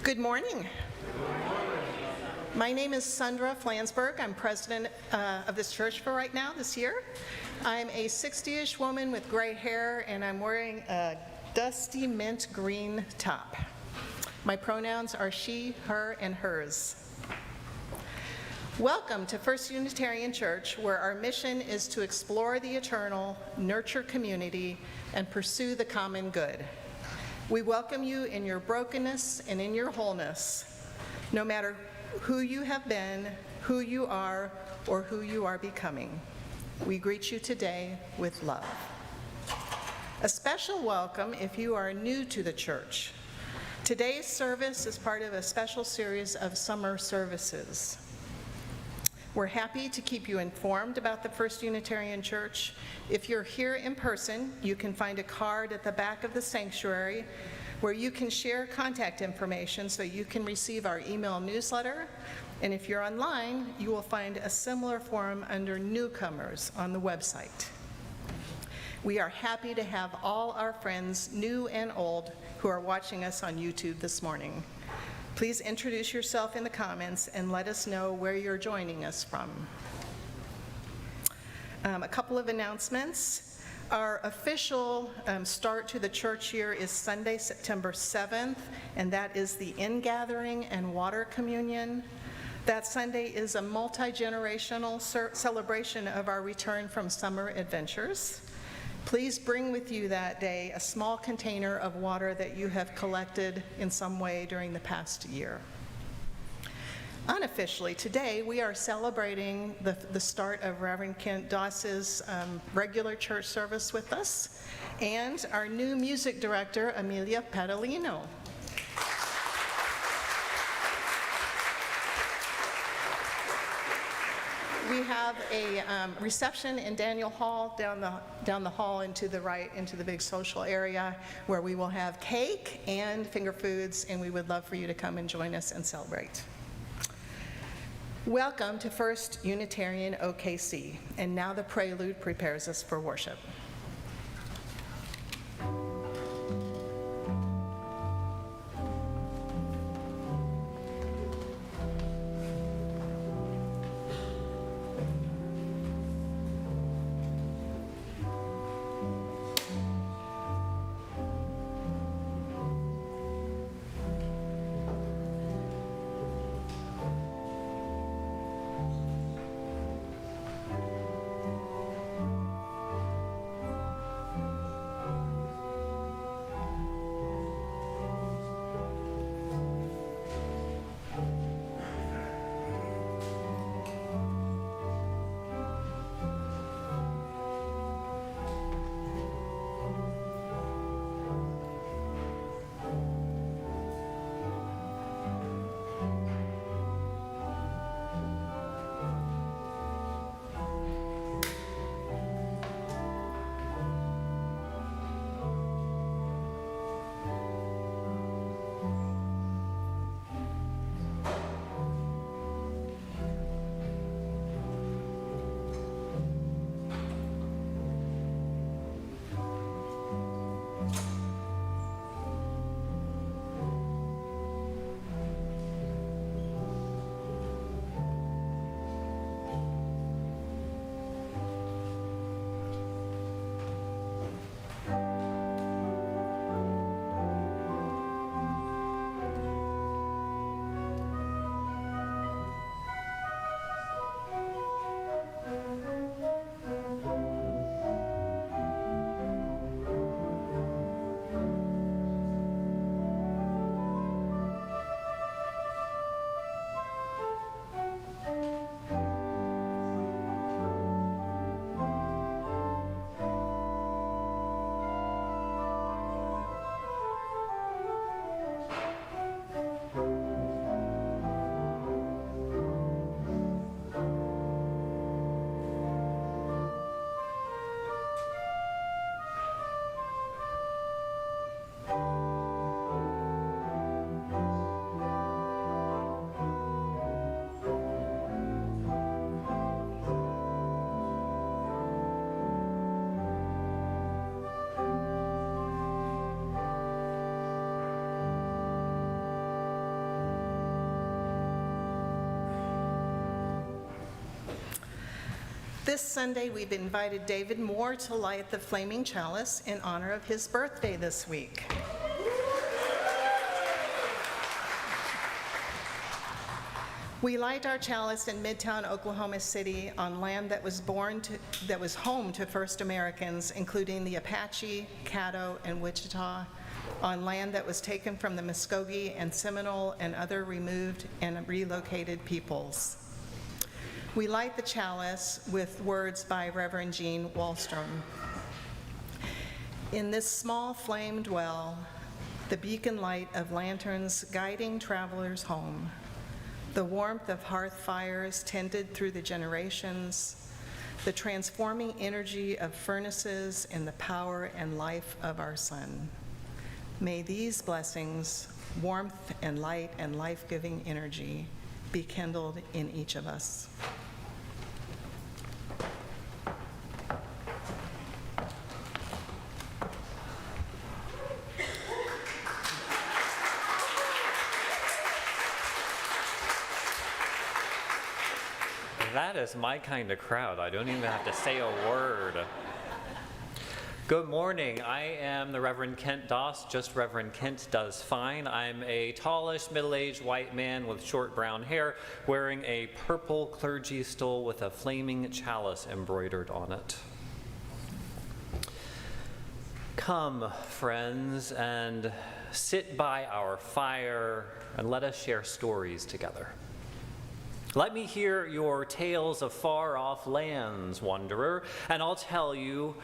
Good morning. My name is Sandra Flansburgh. I'm president of this church for right now, this year. I'm a 60-ish woman with gray hair, and I'm wearing a dusty mint green top. My pronouns are she, her, and hers. Welcome to First Unitarian Church, where our mission is to explore the eternal, nurture community, and pursue the common good. We welcome you in your brokenness and in your wholeness, no matter who you have been, who you are, or who you are becoming. We greet you today with love. A special welcome if you are new to the church. Today's service is part of a special series of summer services. We're happy to keep you informed about the First Unitarian Church. If you're here in person, you can find a card at the back of the sanctuary where you can share contact information so you can receive our email newsletter. And if you're online, you will find a similar form under newcomers on the website. We are happy to have all our friends, new and old, who are watching us on YouTube this morning. Please introduce yourself in the comments and let us know where you're joining us from. A couple of announcements. Our official start to the church year is Sunday, September 7th, and that is the ingathering and water communion. That Sunday is a multi-generational celebration of our return from summer adventures. Please bring with you that day a small container of water that you have collected in some way during the past year. Unofficially, today we are celebrating the start of Reverend Kent Doss's regular church service with us and our new music director, Amelia Padalino. We have a reception in Daniel Hall down the hall and to the right into the big social area where we will have cake and finger foods, and we would love for you to come and join us and celebrate. Welcome to First Unitarian OKC, and now the prelude prepares us for worship. This Sunday, we've invited David Moore to light the flaming chalice in honor of his birthday this week. We light our chalice in Midtown Oklahoma City on land that was home to first Americans, including the Apache, Caddo, and Wichita, on land that was taken from the Muskogee and Seminole and other removed and relocated peoples. We light the chalice with words by Reverend Gene Wallstrom. In this small flame dwell, the beacon light of lanterns guiding travelers home, the warmth of hearth fires tended through the generations, the transforming energy of furnaces in the power and life of our sun. May these blessings, warmth and light and life-giving energy, be kindled in each of us. That is my kind of crowd. I don't even have to say a word. Good morning. I am the Reverend Kent Doss. Just Reverend Kent does fine. I'm a tallish, middle-aged white man with short brown hair wearing a purple clergy stole with a flaming chalice embroidered on it. Come, friends, and sit by our fire and let us share stories together. Let me hear your tales of far-off lands, wanderer, and I'll tell you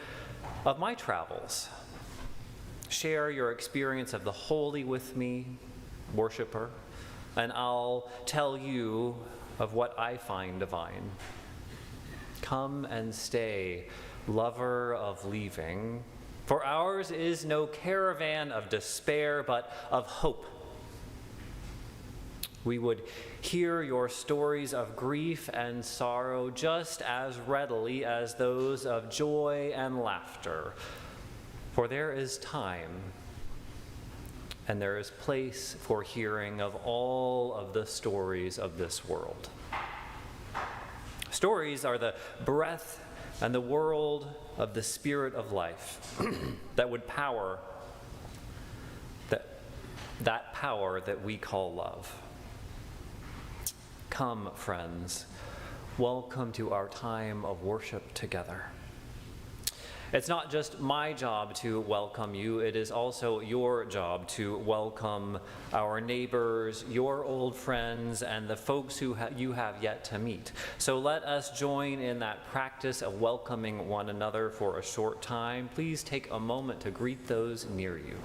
of my travels. Share your experience of the holy with me, worshiper, and I'll tell you of what I find divine. Come and stay, lover of leaving, for ours is no caravan of despair, but of hope. We would hear your stories of grief and sorrow just as readily as those of joy and laughter. For there is time and there is place for hearing of all of the stories of this world. Stories are the breath and the world of the spirit of life that would power that power that we call love. Come, friends, welcome to our time of worship together. It's not just my job to welcome you, it is also your job to welcome our neighbors, your old friends, and the folks who you have yet to meet. So let us join in that practice of welcoming one another for a short time. Please take a moment to greet those near you.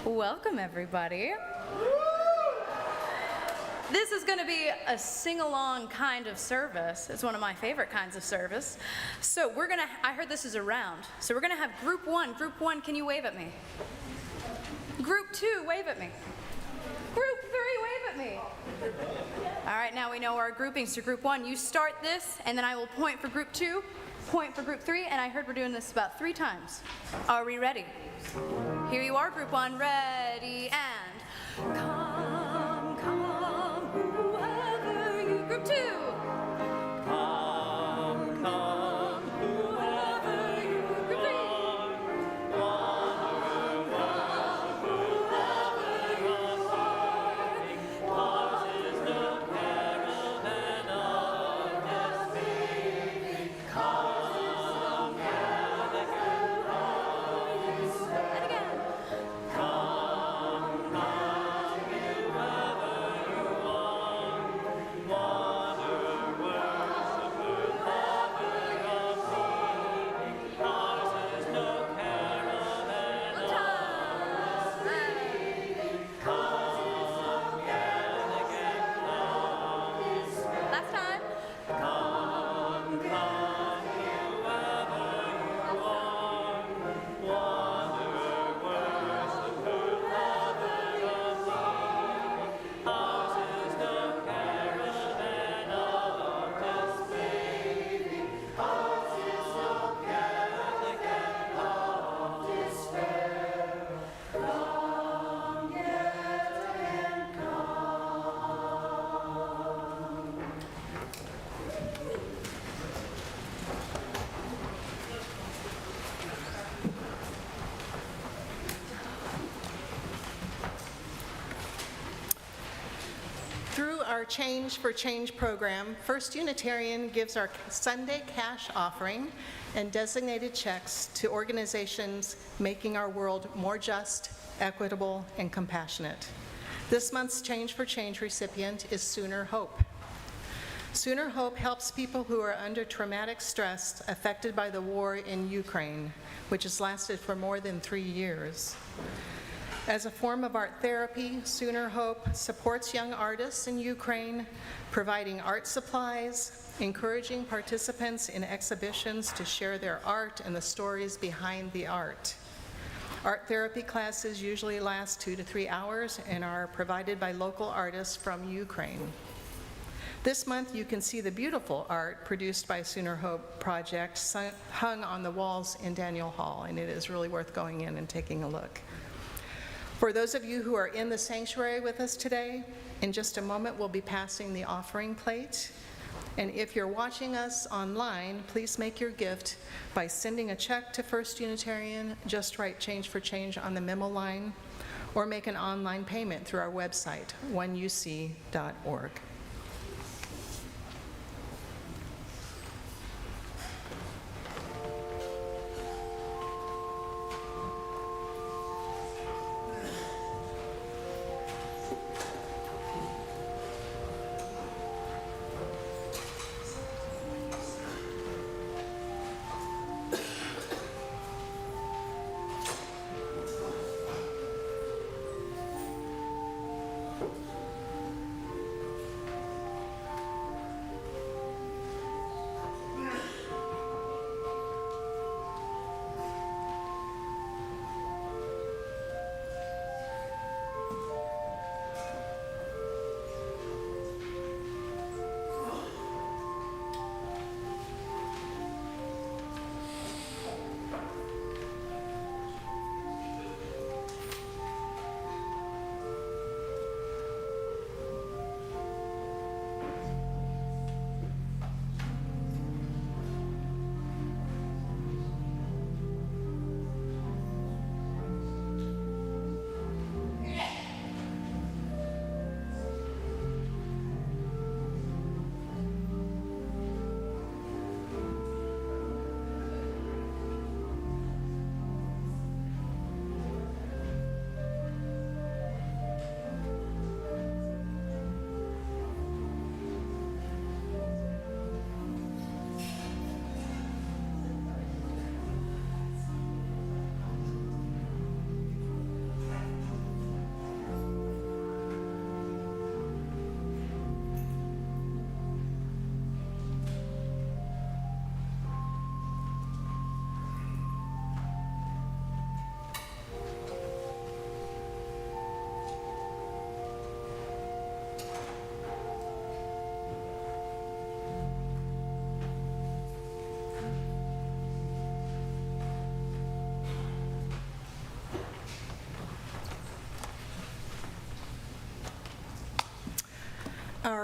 Welcome, everybody. This is going to be a sing-along kind of service. It's one of my favorite kinds of service. So I heard this is a round. So we're going to have group one. Group one, can you wave at me? Group two, wave at me. Group three, wave at me. All right, now we know our groupings. So group one, you start this, and then I will point for group two, point for group three, and I heard we're doing this about 3 times. Are we ready? Here you are, group one, ready, and come, come, whoever you. Group two. Come, come, whoever you Group three. And again. One time. Last time. Through our Change for Change program, First Unitarian gives our Sunday cash offering and designated checks to organizations making our world more just, equitable, and compassionate. This month's Change for Change recipient is Sooner Hope. Sooner Hope helps people who are under traumatic stress affected by the war in Ukraine, which has lasted for more than 3 years. As a form of art therapy, Sooner Hope supports young artists in Ukraine, providing art supplies, encouraging participants in exhibitions to share their art and the stories behind the art. Art therapy classes usually last 2 to 3 hours and are provided by local artists from Ukraine. This month, you can see the beautiful art produced by Sooner Hope Project hung on the walls in Daniel Hall, and it is really worth going in and taking a look. For those of you who are in the sanctuary with us today, in just a moment we'll be passing the offering plate. And if you're watching us online, please make your gift by sending a check to First Unitarian, just write Change for Change on the memo line, or make an online payment through our website, oneuc.org.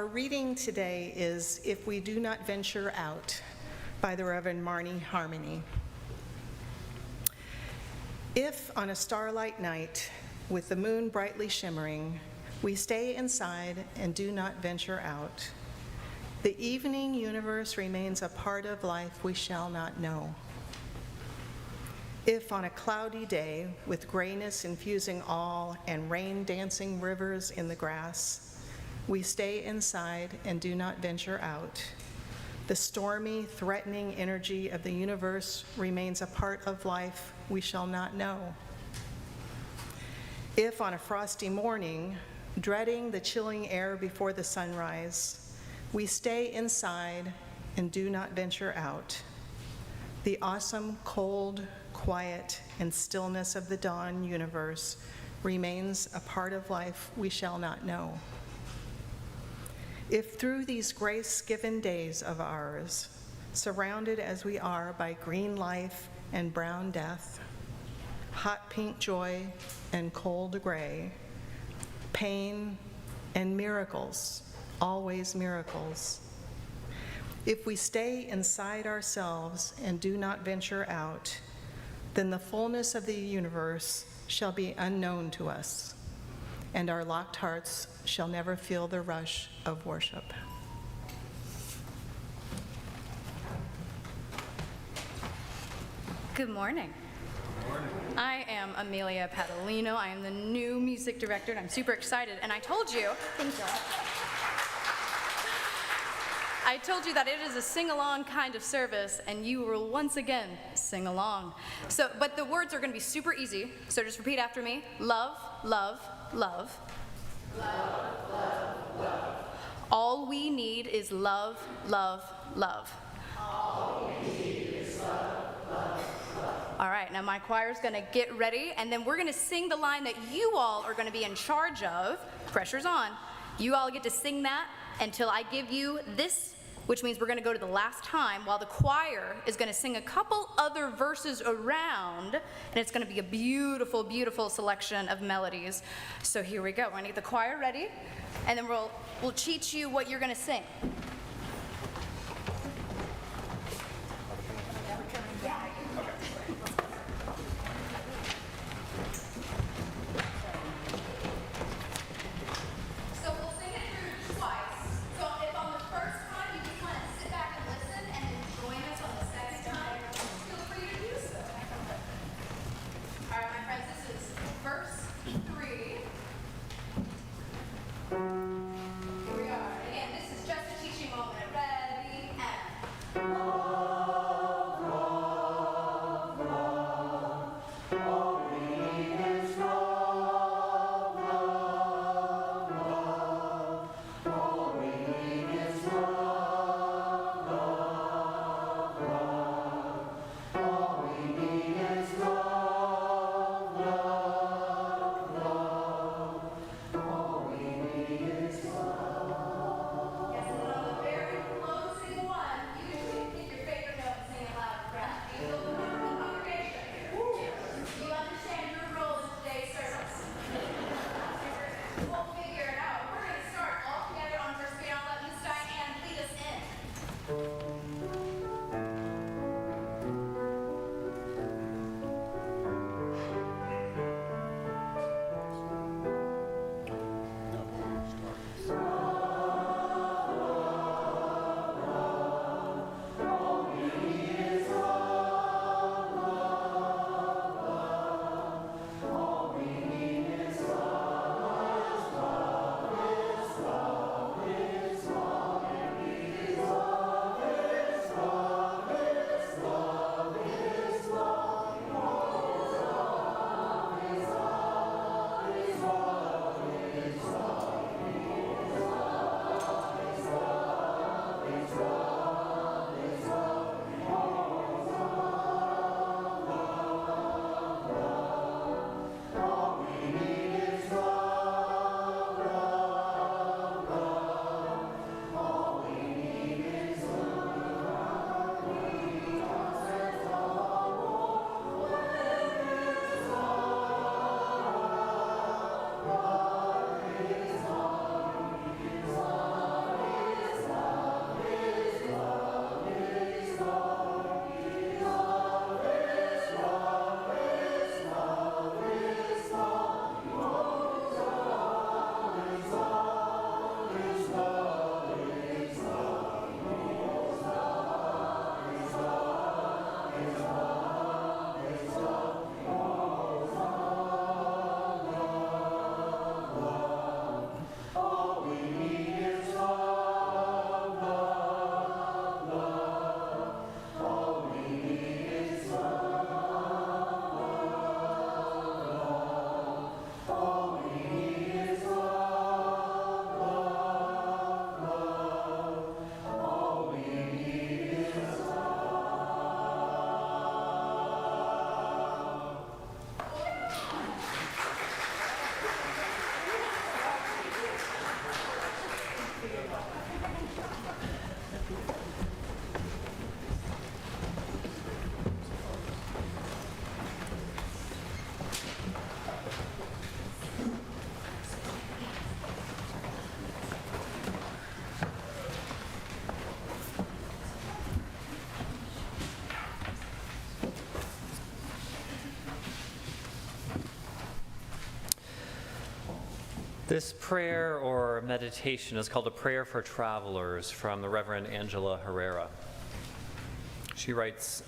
Our reading today is If We Do Not Venture Out by the Reverend Marnie Harmony. If on a starlight night, with the moon brightly shimmering, we stay inside and do not venture out, the evening universe remains a part of life we shall not know. If on a cloudy day, with grayness infusing all and rain dancing rivers in the grass, we stay inside and do not venture out, the stormy, threatening energy of the universe remains a part of life we shall not know. If on a frosty morning, dreading the chilling air before the sunrise, we stay inside and do not venture out, the awesome, cold, quiet, and stillness of the dawn universe remains a part of life we shall not know. If through these grace-given days of ours, surrounded as we are by green life and brown death, hot pink joy and cold gray, pain and miracles, always miracles, if we stay inside ourselves and do not venture out, then the fullness of the universe shall be unknown to us, and our locked hearts shall never feel the rush of worship. Good morning. I am Amelia Padalino. I am the new music director, and I'm super excited. And I told you that it is a sing-along kind of service, and you will once again sing along. So, but the words are going to be super easy. So just repeat after me: love, love, love. Love, love, love. All we need is love, love, love. All we need is love, love, love. All right, now my choir's gonna get ready, and then we're gonna sing the line that you all are gonna be in charge of. Pressure's on. You all get to sing that until I give you this, which means we're gonna go to the last time, while the choir is gonna sing a couple other verses around, and it's gonna be a beautiful, beautiful selection of melodies. So here we go. We're gonna get the choir ready, and then we'll teach you what you're gonna sing. This prayer or meditation is called a prayer for travelers from the Reverend Angela Herrera. She writes,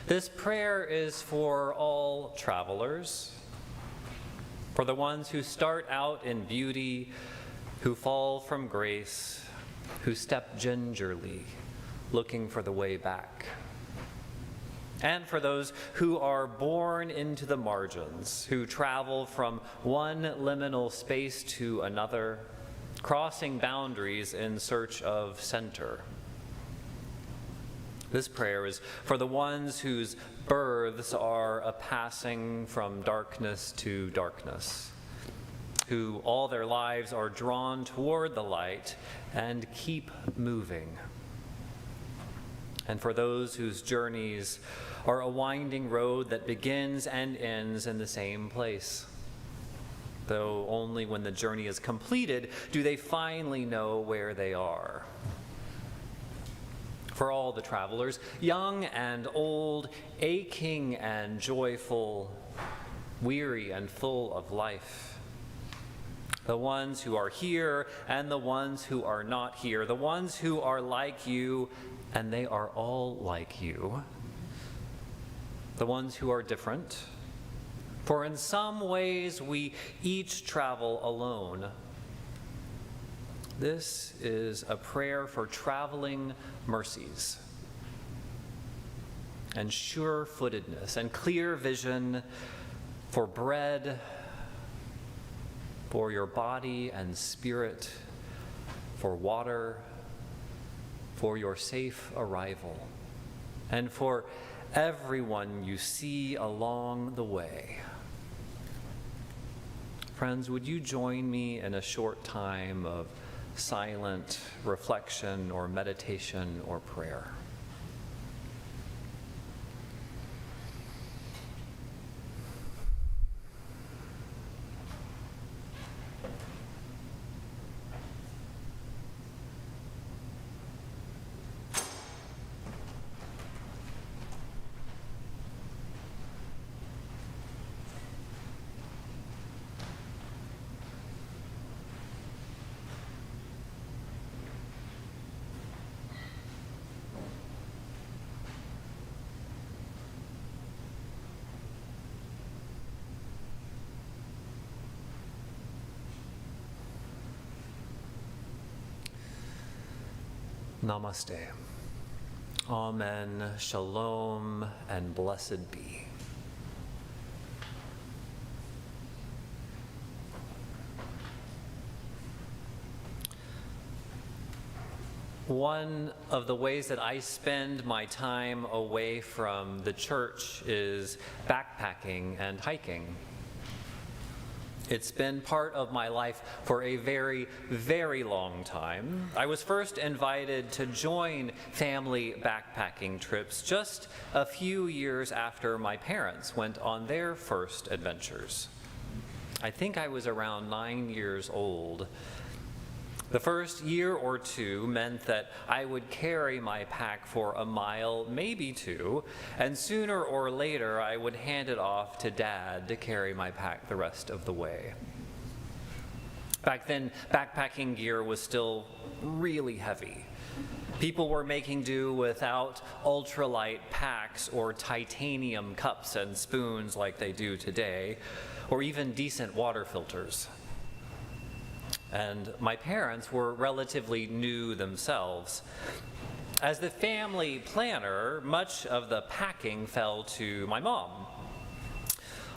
"This prayer is for all travelers, for the ones who start out in beauty, who fall from grace, who step gingerly, looking for the way back. And for those who are born into the margins, who travel from one liminal space to another, crossing boundaries in search of center. This prayer is for the ones whose births are a passing from darkness to darkness, who all their lives are drawn toward the light and keep moving. And for those whose journeys are a winding road that begins and ends in the same place, though only when the journey is completed do they finally know where they are. For all the travelers, young and old, aching and joyful, weary and full of life, the ones who are here and the ones who are not here, the ones who are like you and they are all like you, the ones who are different, for in some ways we each travel alone. This is a prayer for traveling mercies and sure-footedness and clear vision, for bread, for your body and spirit, for water, for your safe arrival, and for everyone you see along the way. Friends, would you join me in a short time of silent reflection or meditation or prayer? Namaste. Amen. Shalom and blessed be. One of the ways that I spend my time away from the church is backpacking and hiking. It's been part of my life for a very, very long time. I was first invited to join family backpacking trips just a few years after my parents went on their first adventures. I think I was around 9 years old. The first year or two meant that I would carry my pack for a mile, maybe two, and sooner or later I would hand it off to Dad to carry my pack the rest of the way. Back then, backpacking gear was still really heavy. People were making do without ultralight packs or titanium cups and spoons like they do today, or even decent water filters. And my parents were relatively new themselves. As the family planner, much of the packing fell to my mom.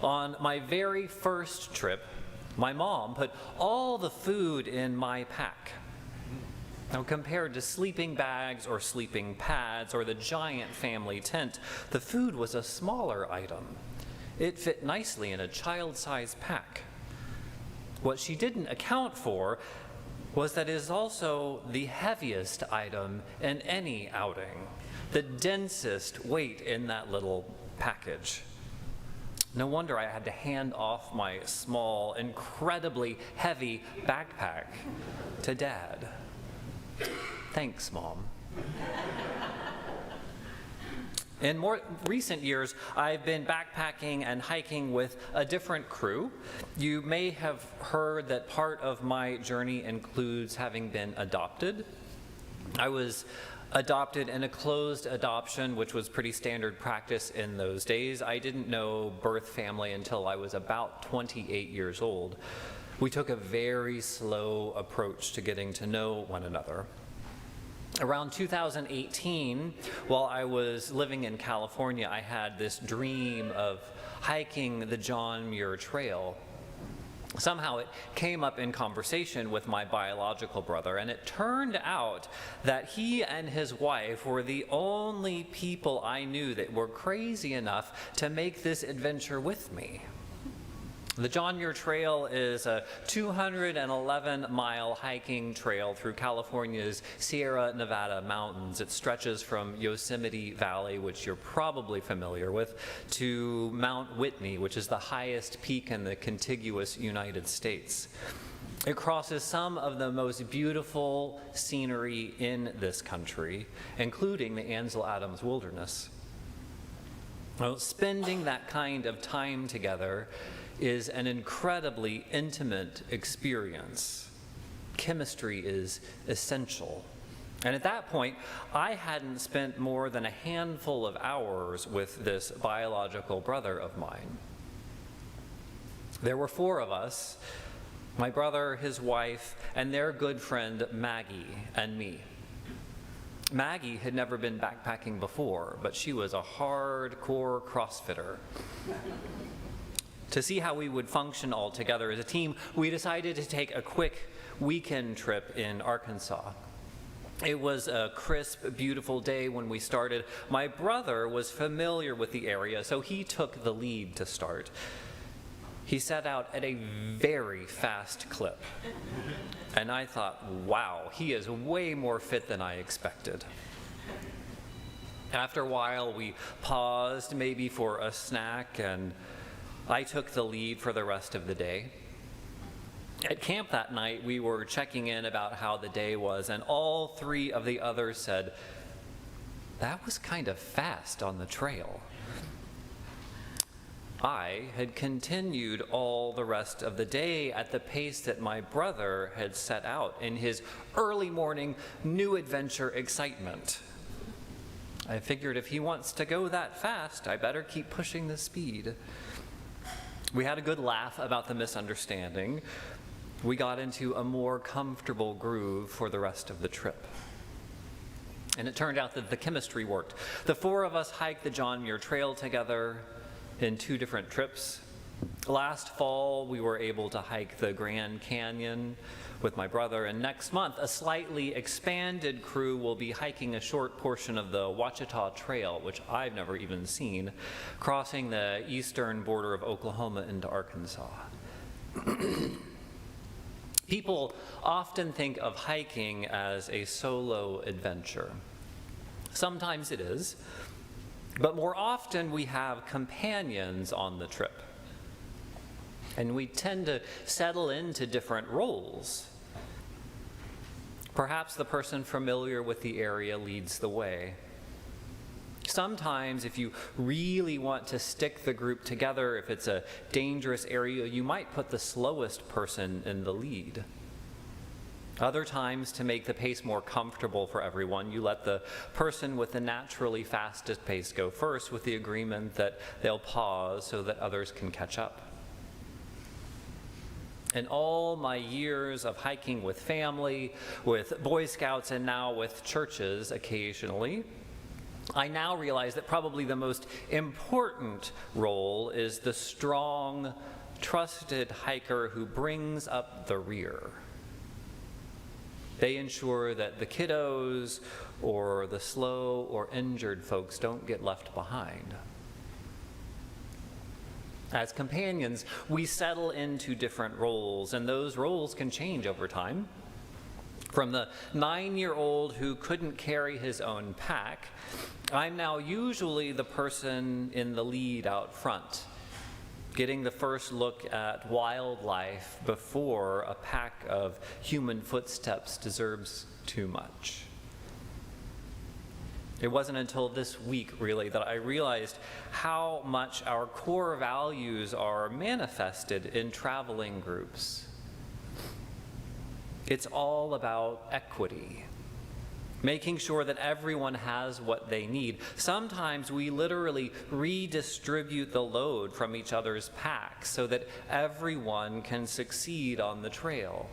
On my very first trip, my mom put all the food in my pack. Now, compared to sleeping bags or sleeping pads or the giant family tent, the food was a smaller item. It fit nicely in a child-sized pack. What she didn't account for was that it is also the heaviest item in any outing, the densest weight in that little package. No wonder I had to hand off my small, incredibly heavy backpack to Dad. Thanks, Mom. In more recent years, I've been backpacking and hiking with a different crew. You may have heard that part of my journey includes having been adopted. I was adopted in a closed adoption, which was pretty standard practice in those days. I didn't know birth family until I was about 28 years old. We took a very slow approach to getting to know one another. Around 2018, while I was living in California, I had this dream of hiking the John Muir Trail. Somehow it came up in conversation with my biological brother, and it turned out that he and his wife were the only people I knew that were crazy enough to make this adventure with me. The John Muir Trail is a 211-mile hiking trail through California's Sierra Nevada mountains. It stretches from Yosemite Valley, which you're probably familiar with, to Mount Whitney, which is the highest peak in the contiguous United States. It crosses some of the most beautiful scenery in this country, including the Ansel Adams Wilderness. Well, spending that kind of time together is an incredibly intimate experience. Chemistry is essential. And at that point, I hadn't spent more than a handful of hours with this biological brother of mine. There were 4 of us, my brother, his wife, and their good friend Maggie and me. Maggie had never been backpacking before, but she was a hardcore CrossFitter. To see how we would function all together as a team, we decided to take a quick weekend trip in Arkansas. It was a crisp, beautiful day when we started. My brother was familiar with the area, so he took the lead to start. He set out at a very fast clip, and I thought, wow, he is way more fit than I expected. After a while, we paused maybe for a snack, and I took the lead for the rest of the day. At camp that night, we were checking in about how the day was, and all 3 of the others said, "That was kind of fast on the trail." I had continued all the rest of the day at the pace that my brother had set out in his early morning new adventure excitement. I figured if he wants to go that fast, I better keep pushing the speed. We had a good laugh about the misunderstanding. We got into a more comfortable groove for the rest of the trip. And it turned out that the chemistry worked. The 4 of us hiked the John Muir Trail together in 2 different trips. Last fall, we were able to hike the Grand Canyon with my brother, and next month, a slightly expanded crew will be hiking a short portion of the Ouachita Trail, which I've never even seen, crossing the eastern border of Oklahoma into Arkansas. People often think of hiking as a solo adventure. Sometimes it is, but more often we have companions on the trip. And we tend to settle into different roles. Perhaps the person familiar with the area leads the way. Sometimes if you really want to stick the group together, if it's a dangerous area, you might put the slowest person in the lead. Other times, to make the pace more comfortable for everyone, you let the person with the naturally fastest pace go first, with the agreement that they'll pause so that others can catch up. In all my years of hiking with family, with Boy Scouts, and now with churches occasionally, I now realize that probably the most important role is the strong, trusted hiker who brings up the rear. They ensure that the kiddos or the slow or injured folks don't get left behind. As companions, we settle into different roles, and those roles can change over time. From the 9-year-old who couldn't carry his own pack, I'm now usually the person in the lead out front, getting the first look at wildlife before a pack of human footsteps deserves too much. It wasn't until this week, really, that I realized how much our core values are manifested in traveling groups. It's all about equity, making sure that everyone has what they need. Sometimes we literally redistribute the load from each other's packs so that everyone can succeed on the trail.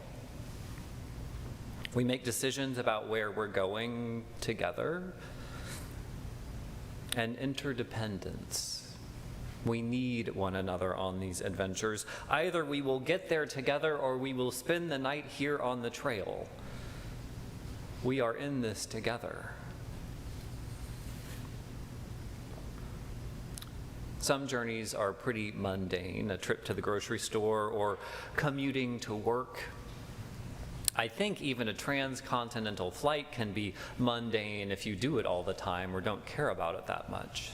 We make decisions about where we're going together. And interdependence. We need one another on these adventures. Either we will get there together or we will spend the night here on the trail. We are in this together. Some journeys are pretty mundane, a trip to the grocery store or commuting to work. I think even a transcontinental flight can be mundane if you do it all the time or don't care about it that much.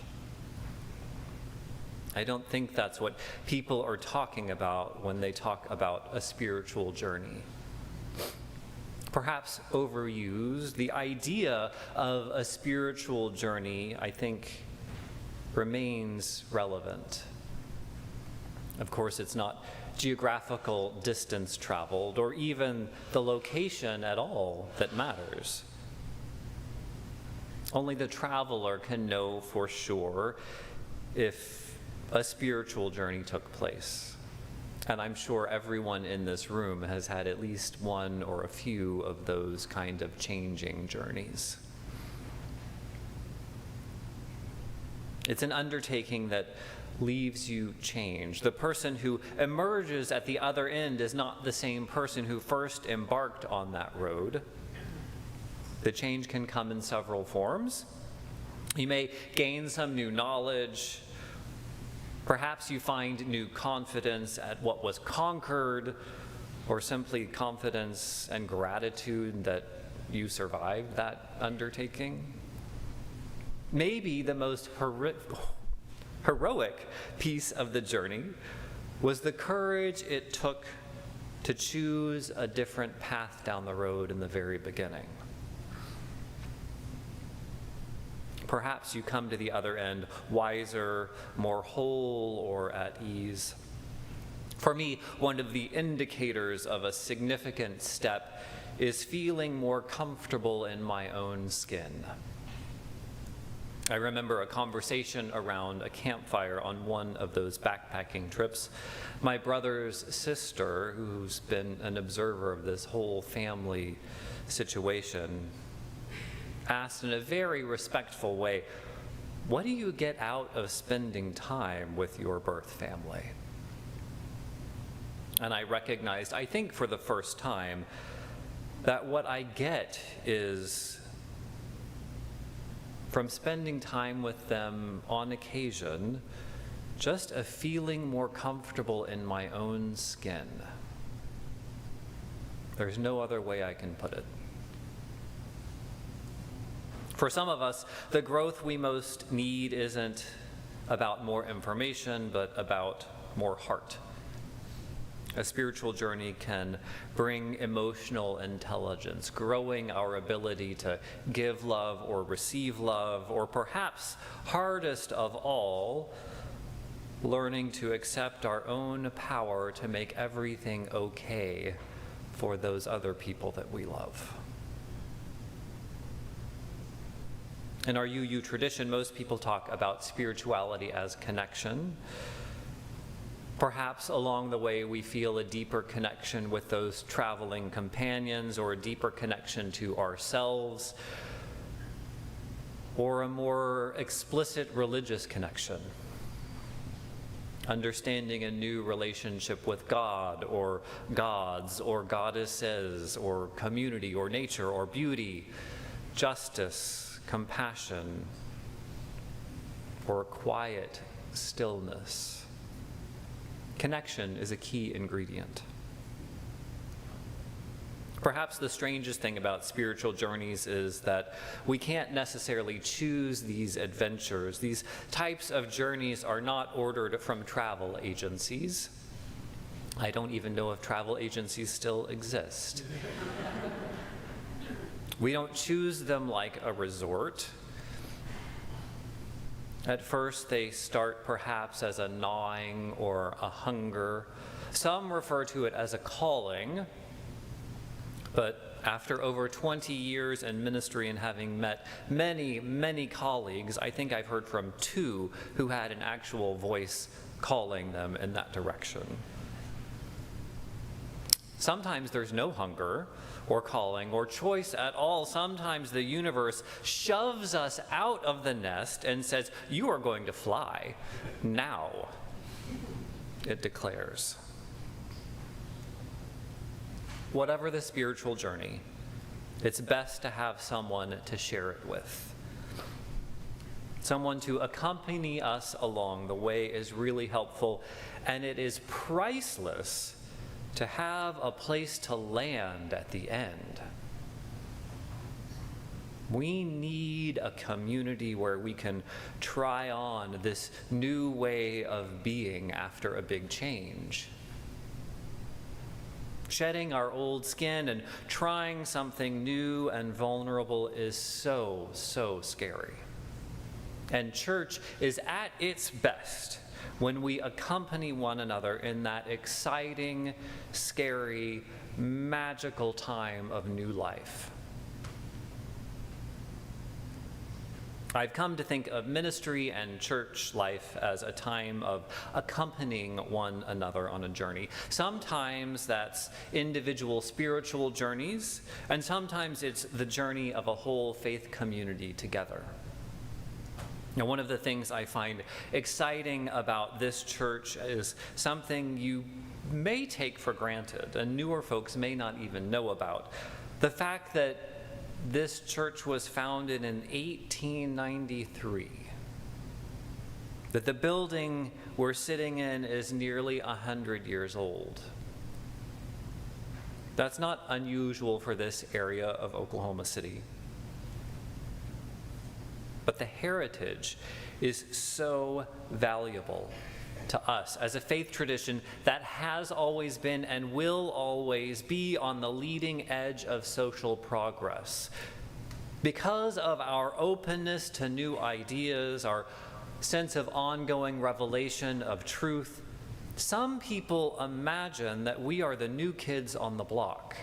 I don't think that's what people are talking about when they talk about a spiritual journey. Perhaps overused, the idea of a spiritual journey, I think, remains relevant. Of course, it's not geographical distance traveled or even the location at all that matters. Only the traveler can know for sure if a spiritual journey took place. And I'm sure everyone in this room has had at least one or a few of those kind of changing journeys. It's an undertaking that leaves you changed. The person who emerges at the other end is not the same person who first embarked on that road. The change can come in several forms. You may gain some new knowledge. Perhaps you find new confidence at what was conquered, or simply confidence and gratitude that you survived that undertaking. Maybe the most heroic piece of the journey was the courage it took to choose a different path down the road in the very beginning. Perhaps you come to the other end wiser, more whole, or at ease. For me, one of the indicators of a significant step is feeling more comfortable in my own skin. I remember a conversation around a campfire on one of those backpacking trips. My brother's sister, who's been an observer of this whole family situation, asked in a very respectful way, "What do you get out of spending time with your birth family?" And I recognized, I think for the first time, that what I get is, from spending time with them on occasion, just a feeling more comfortable in my own skin. There's no other way I can put it. For some of us, the growth we most need isn't about more information, but about more heart. A spiritual journey can bring emotional intelligence, growing our ability to give love or receive love, or perhaps hardest of all, learning to accept our own power to make everything okay for those other people that we love. In our UU tradition, most people talk about spirituality as connection. Perhaps along the way we feel a deeper connection with those traveling companions, or a deeper connection to ourselves, or a more explicit religious connection. Understanding a new relationship with God, or gods, or goddesses, or community, or nature, or beauty, justice, compassion, or quiet stillness. Connection is a key ingredient. Perhaps the strangest thing about spiritual journeys is that we can't necessarily choose these adventures. These types of journeys are not ordered from travel agencies. I don't even know if travel agencies still exist. We don't choose them like a resort. At first, they start perhaps as a gnawing or a hunger. Some refer to it as a calling, but after over 20 years in ministry and having met many, many colleagues, I think I've heard from 2 who had an actual voice calling them in that direction. Sometimes there's no hunger or calling or choice at all. Sometimes the universe shoves us out of the nest and says, "You are going to fly now," it declares. Whatever the spiritual journey, it's best to have someone to share it with. Someone to accompany us along the way is really helpful, and it is priceless to have a place to land at the end. We need a community where we can try on this new way of being after a big change. Shedding our old skin and trying something new and vulnerable is so, so scary. And church is at its best when we accompany one another in that exciting, scary, magical time of new life. I've come to think of ministry and church life as a time of accompanying one another on a journey. Sometimes that's individual spiritual journeys, and sometimes it's the journey of a whole faith community together. Now, one of the things I find exciting about this church is something you may take for granted, and newer folks may not even know about. The fact that this church was founded in 1893, that the building we're sitting in is nearly 100 years old. That's not unusual for this area of Oklahoma City. But the heritage is so valuable to us as a faith tradition that has always been and will always be on the leading edge of social progress. Because of our openness to new ideas, our sense of ongoing revelation of truth, some people imagine that we are the new kids on the block.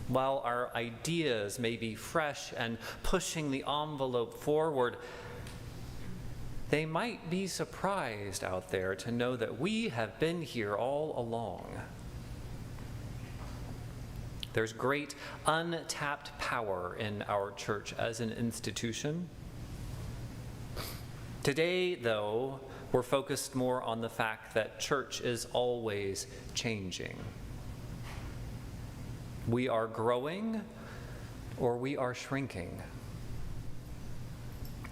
While our ideas may be fresh and pushing the envelope forward, they might be surprised out there to know that we have been here all along. There's great untapped power in our church as an institution. Today, though, we're focused more on the fact that church is always changing. We are growing or we are shrinking.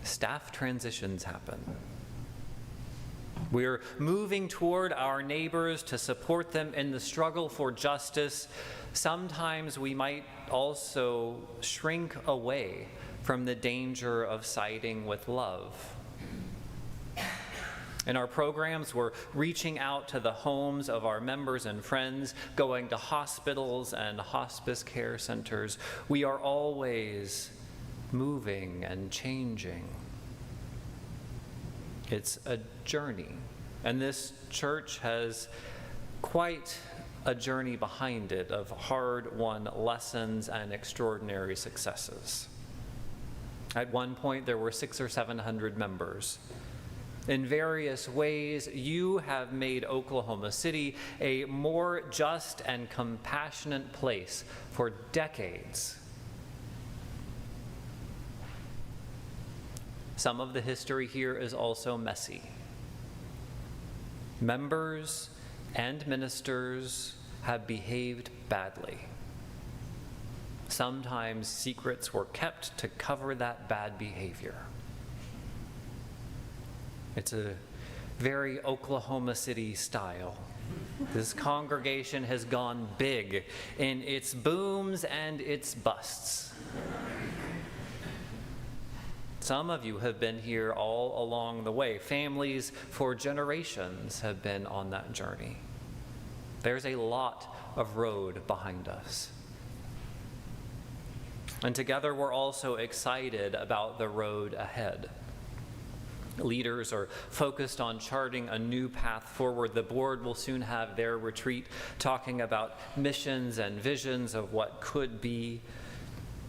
Staff transitions happen. We're moving toward our neighbors to support them in the struggle for justice. Sometimes we might also shrink away from the danger of siding with love. In our programs, we're reaching out to the homes of our members and friends, going to hospitals and hospice care centers. We are always moving and changing. It's a journey, and this church has quite a journey behind it of hard-won lessons and extraordinary successes. At one point, there were 600 or 700 members. In various ways, you have made Oklahoma City a more just and compassionate place for decades. Some of the history here is also messy. Members and ministers have behaved badly. Sometimes secrets were kept to cover that bad behavior. It's a very Oklahoma City style. This congregation has gone big in its booms and its busts. Some of you have been here all along the way. Families for generations have been on that journey. There's a lot of road behind us. And together we're also excited about the road ahead. Leaders are focused on charting a new path forward. The board will soon have their retreat talking about missions and visions of what could be.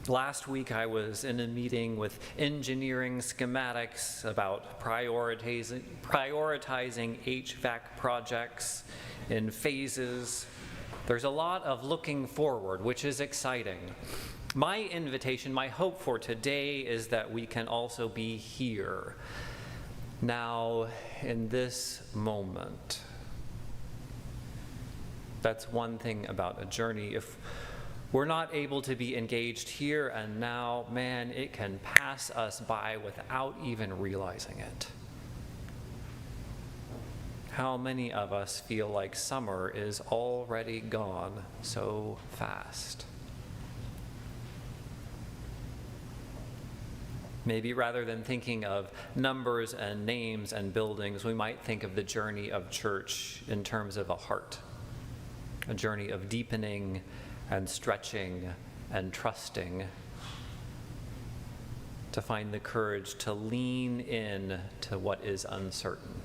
Last week I was in a meeting with engineering schematics about prioritizing HVAC projects in phases. There's a lot of looking forward, which is exciting. My invitation, my hope for today is that we can also be here, now, in this moment. That's one thing about a journey. If we're not able to be engaged here and now, man, it can pass us by without even realizing it. How many of us feel like summer is already gone so fast? Maybe rather than thinking of numbers and names and buildings, we might think of the journey of church in terms of a heart, a journey of deepening and stretching and trusting, to find the courage to lean in to what is uncertain.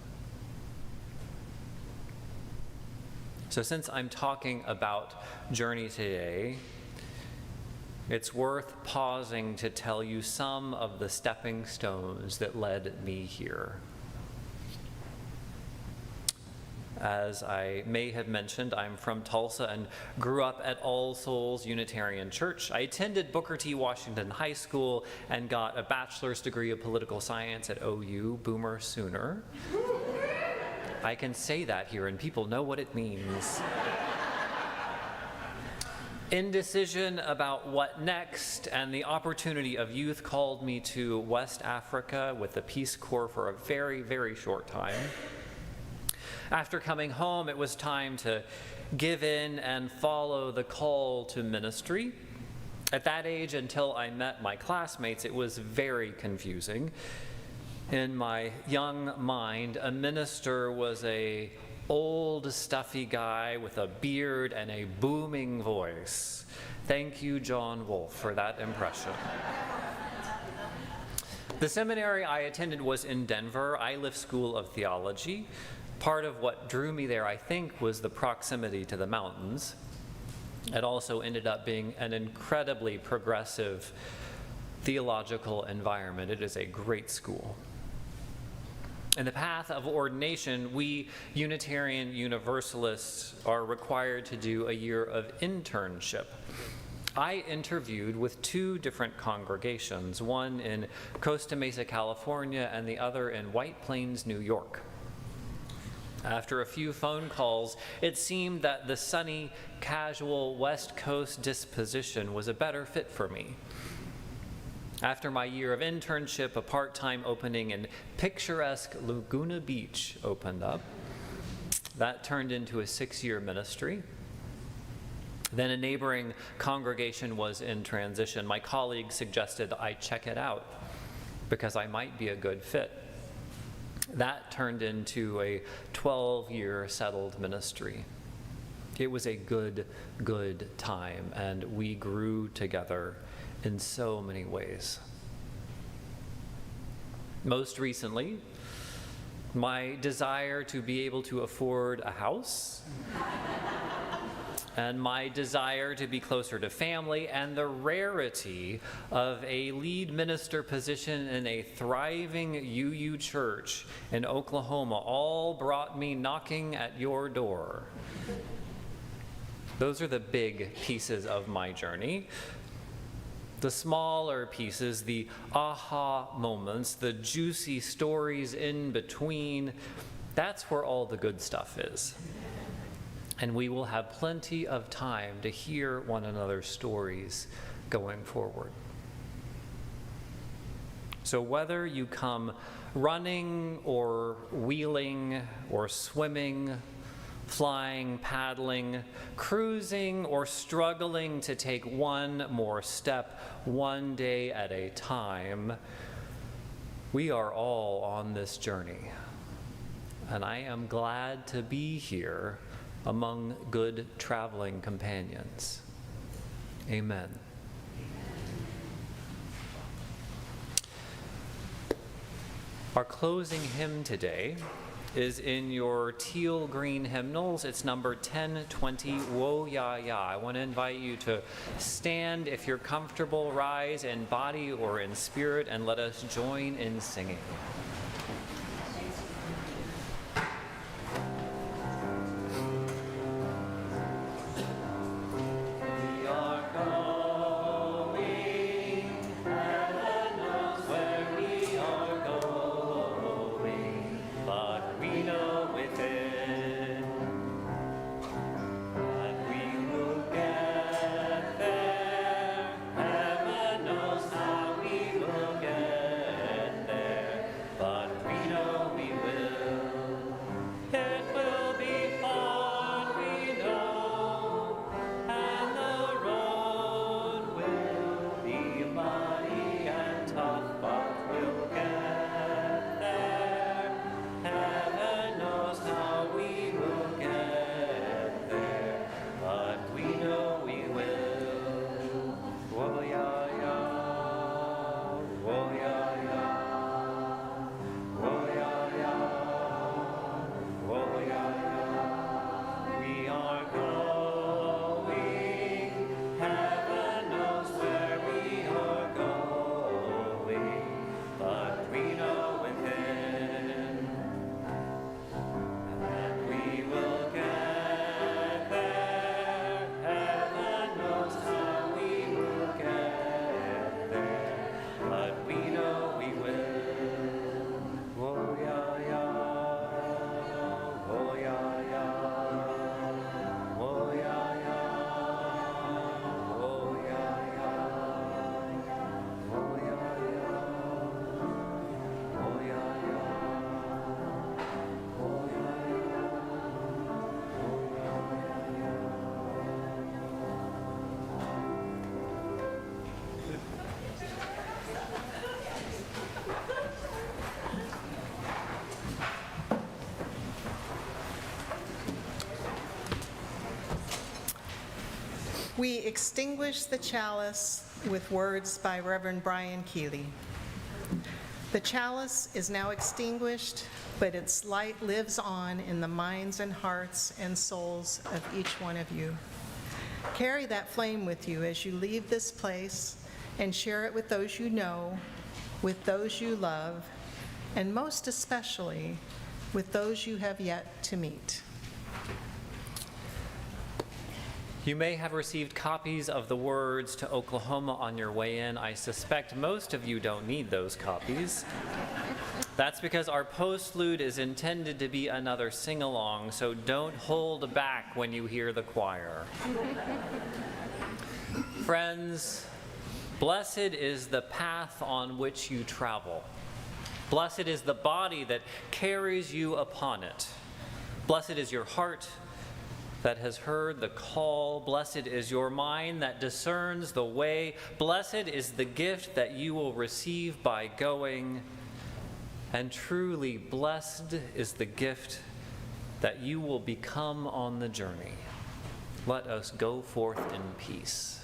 So since I'm talking about journey today, it's worth pausing to tell you some of the stepping stones that led me here. As I may have mentioned, I'm from Tulsa and grew up at All Souls Unitarian Church. I attended Booker T. Washington High School and got a bachelor's degree of political science at OU, Boomer Sooner. I can say that here and people know what it means. Indecision about what next, and the opportunity of youth called me to West Africa with the Peace Corps for a very, very short time. After coming home, it was time to give in and follow the call to ministry. At that age, until I met my classmates, it was very confusing. In my young mind, a minister was a old, stuffy guy with a beard and a booming voice. Thank you, John Wolfe, for that impression. The seminary I attended was in Denver, Iliff School of Theology. Part of what drew me there, I think, was the proximity to the mountains. It also ended up being an incredibly progressive theological environment. It is a great school. In the path of ordination, we Unitarian Universalists are required to do a year of internship. I interviewed with two different congregations, one in Costa Mesa, California, and the other in White Plains, New York. After a few phone calls, it seemed that the sunny, casual West Coast disposition was a better fit for me. After my year of internship, a part-time opening in picturesque Laguna Beach opened up. That turned into a 6-year ministry. Then a neighboring congregation was in transition. My colleague suggested I check it out because I might be a good fit. That turned into a 12-year settled ministry. It was a good time, and we grew together in so many ways. Most recently, my desire to be able to afford a house and my desire to be closer to family and the rarity of a lead minister position in a thriving UU church in Oklahoma all brought me knocking at your door. Those are the big pieces of my journey. The smaller pieces, the aha moments, the juicy stories in between, that's where all the good stuff is. And we will have plenty of time to hear one another's stories going forward. So whether you come running or wheeling or swimming, flying, paddling, cruising, or struggling to take one more step, one day at a time, we are all on this journey. And I am glad to be here among good traveling companions. Amen. Our closing hymn today is in your teal green hymnals. It's number 1020, Wo Ya Ya. I want to invite you to stand, if you're comfortable, rise in body or in spirit, and let us join in singing. We extinguish the chalice with words by Reverend Brian Keeley. The chalice is now extinguished, but its light lives on in the minds and hearts and souls of each one of you. Carry that flame with you as you leave this place and share it with those you know, with those you love, and most especially with those you have yet to meet. You may have received copies of the words to Oklahoma on your way in. I suspect most of you don't need those copies. That's because our postlude is intended to be another sing-along, so don't hold back when you hear the choir. Friends, blessed is the path on which you travel. Blessed is the body that carries you upon it. Blessed is your heart that has heard the call. Blessed is your mind that discerns the way. Blessed is the gift that you will receive by going. And truly blessed is the gift that you will become on the journey. Let us go forth in peace.